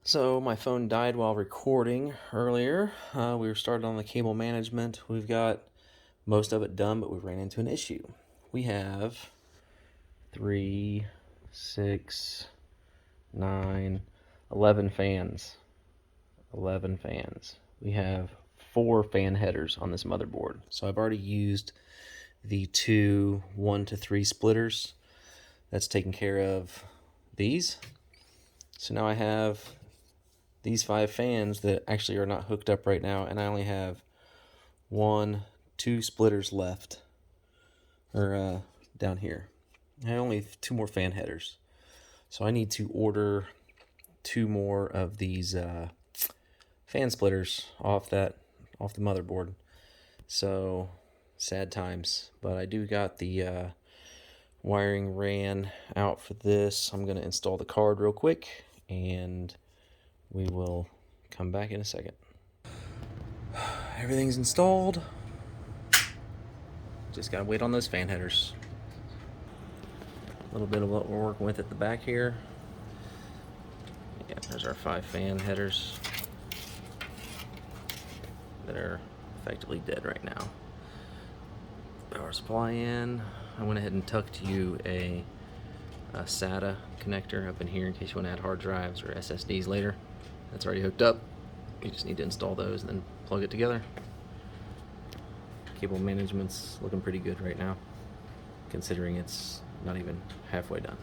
So my phone died while recording earlier. We were started on the cable management. We've got most of it done, but we ran into an issue. We have 3, 6, 9, 11 fans. 11 fans. We have 4 fan headers on this motherboard. So I've already used the two 1 to 3 splitters. That's taken care of these. So now I have these 5 fans that actually are not hooked up right now, and I only have 2 splitters left, or down here. I have only 2 more fan headers, so I need to order 2 more of these fan splitters off the motherboard. So sad times, but I do got the wiring ran out for this. I'm gonna install the card real quick, and we will come back in a second. Everything's installed. Just gotta wait on those fan headers. A little bit of what we're working with at the back here. Yeah, there's our 5 fan headers that are effectively dead right now. Power supply in. I went ahead and tucked you a SATA connector up in here in case you want to add hard drives or SSDs later. That's already hooked up. You just need to install those and then plug it together. Cable management's looking pretty good right now, considering it's not even halfway done.